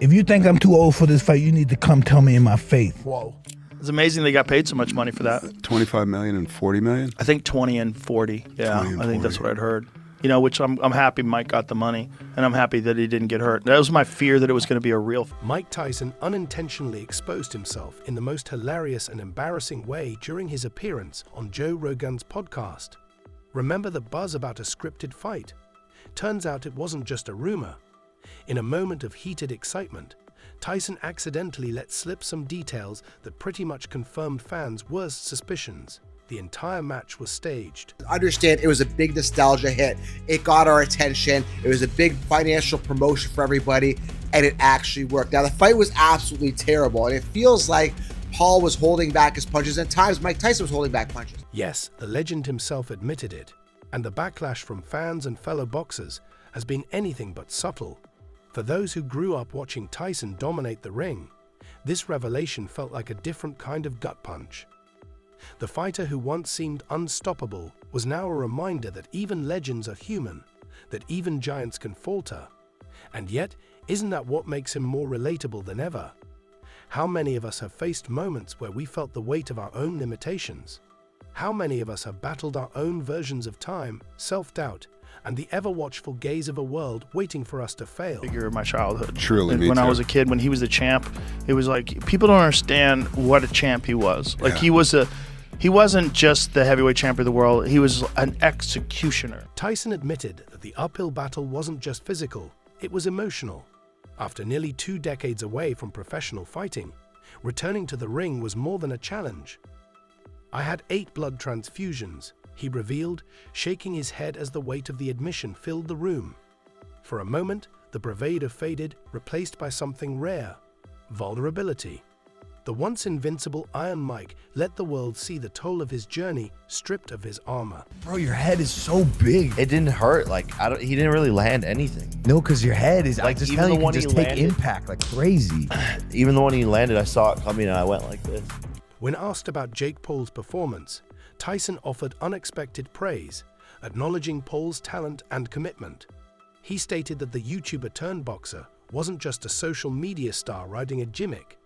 If you think I'm too old for this fight, you need to come tell me in my face. Whoa. It's amazing they got paid so much money for that. 25 million and 40 million? I think 20 and 40. Yeah, 20 and I think that's 40. what I'd heard. You know, which I'm happy Mike got the money, and I'm happy that he didn't get hurt. That was my fear, that it was going to be a real. Mike Tyson unintentionally exposed himself in the most hilarious and embarrassing way during his appearance on Joe Rogan's podcast. Remember the buzz about a scripted fight? Turns out it wasn't just a rumor. In a moment of heated excitement, Tyson accidentally let slip some details that pretty much confirmed fans' worst suspicions. The entire match was staged. Understand, it was a big nostalgia hit. It got our attention. It was a big financial promotion for everybody, and it actually worked. Now, the fight was absolutely terrible, and it feels like Paul was holding back his punches, and at times Mike Tyson was holding back punches. Yes, the legend himself admitted it, and the backlash from fans and fellow boxers has been anything but subtle. For those who grew up watching Tyson dominate the ring, this revelation felt like a different kind of gut punch. The fighter who once seemed unstoppable was now a reminder that even legends are human, that even giants can falter. And yet, isn't that what makes him more relatable than ever? How many of us have faced moments where we felt the weight of our own limitations? How many of us have battled our own versions of time, self-doubt, and the ever-watchful gaze of a world waiting for us to fail? Figure of my childhood. Truly, me when too. I was a kid, when he was the champ, it was like people don't understand what a champ he was. Like he wasn't just the heavyweight champion of the world. He was an executioner. Tyson admitted that the uphill battle wasn't just physical, it was emotional. After nearly 2 decades away from professional fighting, returning to the ring was more than a challenge. I had 8 blood transfusions, he revealed, shaking his head as the weight of the admission filled the room. For a moment, the bravado faded, replaced by something rare: vulnerability. The once invincible Iron Mike let the world see the toll of his journey, stripped of his armor. Bro, your head is so big. It didn't hurt. Like he didn't really land anything. No, because your head is, Like, I just even tell you, the you one can just he take landed- impact like crazy. Even the one he landed, I saw it coming and I went like this. When asked about Jake Paul's performance, Tyson offered unexpected praise, acknowledging Paul's talent and commitment. He stated that the YouTuber-turned-boxer wasn't just a social media star riding a gimmick.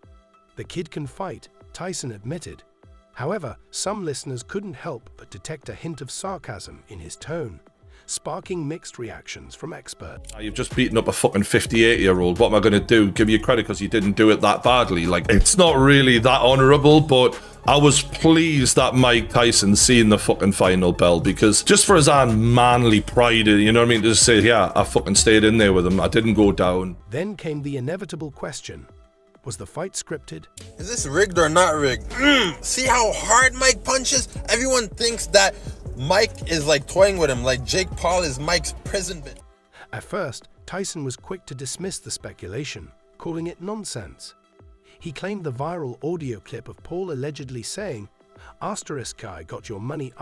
The kid can fight, Tyson admitted. However, some listeners couldn't help but detect a hint of sarcasm in his tone, sparking mixed reactions from experts. You've just beaten up a fucking 58-year-old. What am I going to do? Give you credit because you didn't do it that badly? Like, it's not really that honourable, but I was pleased that Mike Tyson seen the fucking final bell, because just for his own manly pride, you know what I mean, to just say, yeah, I fucking stayed in there with him. I didn't go down. Then came the inevitable question: was the fight scripted? Is this rigged or not rigged? See how hard Mike punches? Everyone thinks that Mike is like toying with him, like Jake Paul is Mike's prison bit. At first, Tyson was quick to dismiss the speculation, calling it nonsense. He claimed the viral audio clip of Paul allegedly saying, "Guy got your money,"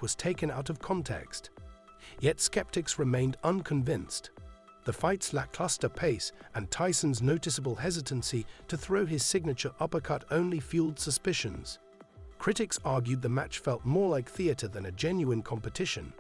was taken out of context. Yet skeptics remained unconvinced. The fight's lackluster pace and Tyson's noticeable hesitancy to throw his signature uppercut only fueled suspicions. Critics argued the match felt more like theater than a genuine competition.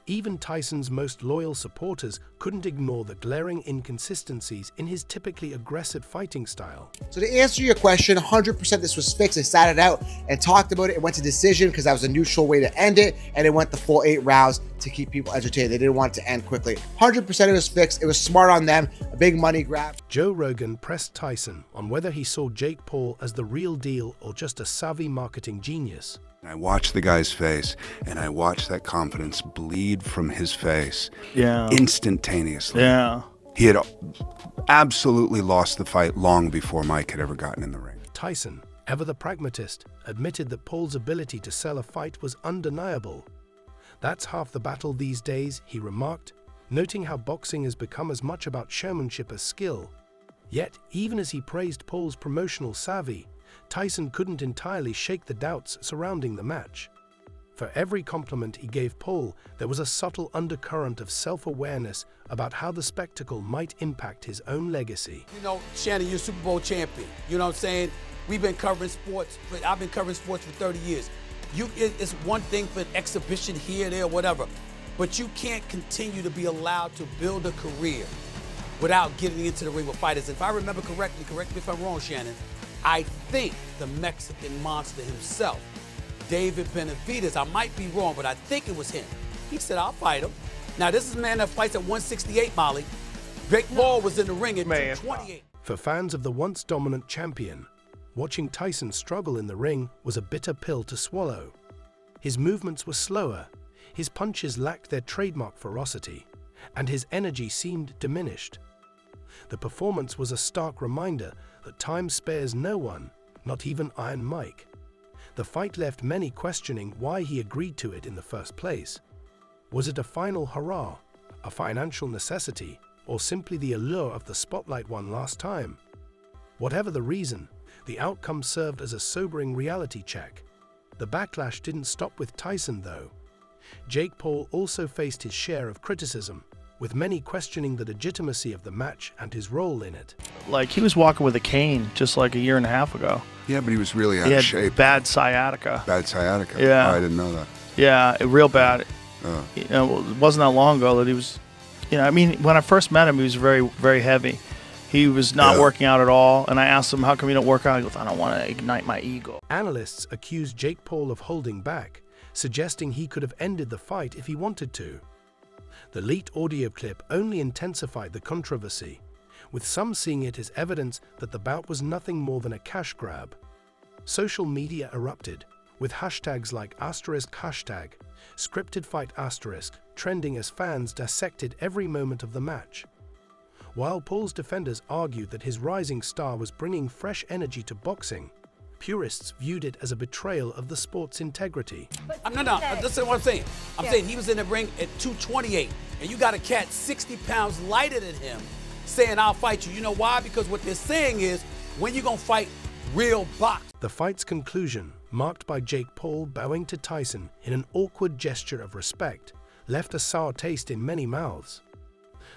Even Tyson's most loyal supporters couldn't ignore the glaring inconsistencies in his typically aggressive fighting style. So to answer your question, 100% this was fixed. They sat it out and talked about it. It went to decision because that was a neutral way to end it, and it went the full 8 rounds to keep people entertained. They didn't want it to end quickly. 100% it was fixed. It was smart on them, a big money grab. Joe Rogan pressed Tyson on whether he saw Jake Paul as the real deal or just a savvy marketing genius. I watched the guy's face, and I watched that confidence bleed from his face instantaneously. Yeah. He had absolutely lost the fight long before Mike had ever gotten in the ring. Tyson, ever the pragmatist, admitted that Paul's ability to sell a fight was undeniable. "That's half the battle these days," he remarked, noting how boxing has become as much about showmanship as skill. Yet, even as he praised Paul's promotional savvy, Tyson couldn't entirely shake the doubts surrounding the match. For every compliment he gave Paul, there was a subtle undercurrent of self-awareness about how the spectacle might impact his own legacy. You know, Shannon, you're Super Bowl champion. You know what I'm saying? We've been covering sports, I've been covering sports for 30 years. It's one thing for an exhibition here, there, whatever, but you can't continue to be allowed to build a career without getting into the ring with fighters. If I remember correctly, correct me if I'm wrong, Shannon, I think the Mexican monster himself, David Benavidez, I might be wrong, but I think it was him. He said, I'll fight him. Now, this is a man that fights at 168, Molly. Jake Paul was in the ring at 228. For fans of the once dominant champion, watching Tyson struggle in the ring was a bitter pill to swallow. His movements were slower, his punches lacked their trademark ferocity, and his energy seemed diminished. The performance was a stark reminder that time spares no one, not even Iron Mike. The fight left many questioning why he agreed to it in the first place. Was it a final hurrah, a financial necessity, or simply the allure of the spotlight won last time? Whatever the reason, the outcome served as a sobering reality check. The backlash didn't stop with Tyson, though. Jake Paul also faced his share of criticism, with many questioning the legitimacy of the match and his role in it. Like, he was walking with a cane just like a year and a half ago. Yeah, but he was really out He of had shape. bad sciatica. Bad sciatica. Yeah. Oh, I didn't know that. Yeah, real bad. You know, it wasn't that long ago that he was, you know, I mean, when I first met him, he was very, very heavy. He was not working out at all, and I asked him, how come you don't work out? He goes, I don't want to ignite my ego. Analysts accused Jake Paul of holding back, suggesting he could have ended the fight if he wanted to. The leaked audio clip only intensified the controversy, with some seeing it as evidence that the bout was nothing more than a cash grab. Social media erupted, with hashtags like *hashtag, scripted fight *, trending as fans dissected every moment of the match. While Paul's defenders argued that his rising star was bringing fresh energy to boxing, purists viewed it as a betrayal of the sport's integrity. No, listen to what I'm saying. I'm saying he was in the ring at 228, and you got a cat 60 pounds lighter than him saying, I'll fight you. You know why? Because what they're saying is, when you gonna fight real box? The fight's conclusion, marked by Jake Paul bowing to Tyson in an awkward gesture of respect, left a sour taste in many mouths.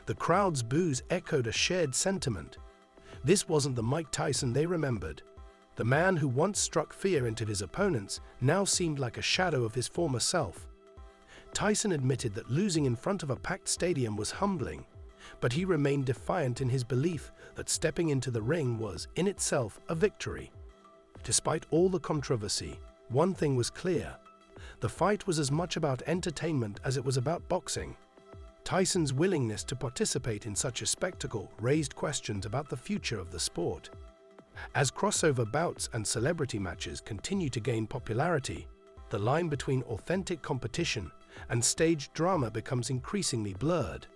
The crowd's boos echoed a shared sentiment. This wasn't the Mike Tyson they remembered. The man who once struck fear into his opponents now seemed like a shadow of his former self. Tyson admitted that losing in front of a packed stadium was humbling, but he remained defiant in his belief that stepping into the ring was, in itself, a victory. Despite all the controversy, one thing was clear. The fight was as much about entertainment as it was about boxing. Tyson's willingness to participate in such a spectacle raised questions about the future of the sport. As crossover bouts and celebrity matches continue to gain popularity, the line between authentic competition and staged drama becomes increasingly blurred.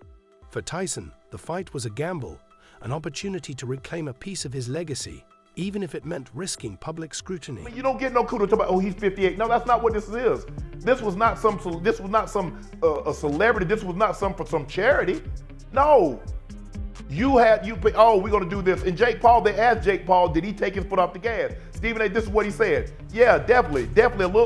For Tyson, the fight was a gamble, an opportunity to reclaim a piece of his legacy, even if it meant risking public scrutiny. You don't get no kudos to about, oh, he's 58. No, that's not what this is. This was not some a celebrity. This was not for some charity. No. We're gonna do this. And Jake Paul, they asked Jake Paul, did he take his foot off the gas? Stephen A, this is what he said. Yeah, definitely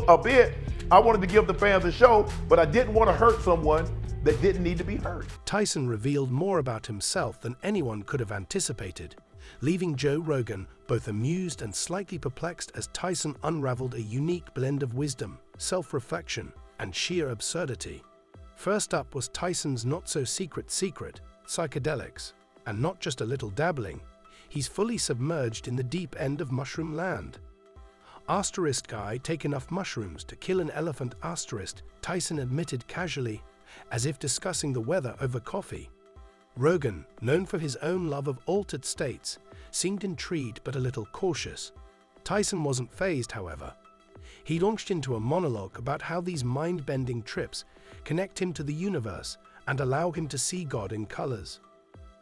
a bit. I wanted to give the fans a show, but I didn't want to hurt someone that didn't need to be hurt. Tyson revealed more about himself than anyone could have anticipated, leaving Joe Rogan both amused and slightly perplexed as Tyson unraveled a unique blend of wisdom, self-reflection, and sheer absurdity. First up was Tyson's not-so-secret psychedelics. And not just a little dabbling, he's fully submerged in the deep end of mushroom land. Asterisk guy take enough mushrooms to kill an elephant asterisk, Tyson admitted casually, as if discussing the weather over coffee. Rogan, known for his own love of altered states, seemed intrigued but a little cautious. Tyson wasn't fazed, however. He launched into a monologue about how these mind-bending trips connect him to the universe and allow him to see God in colors.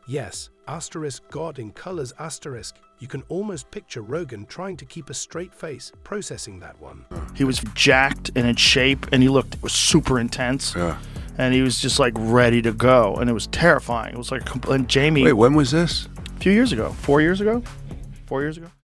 Yes, asterisk God in colors asterisk. You can almost picture Rogan trying to keep a straight face, processing that one. He was jacked and in shape, and he looked super intense. Yeah. And he was just like ready to go, and it was terrifying. It was like, and Jamie. Wait, when was this? A few years ago. 4 years ago? 4 years ago?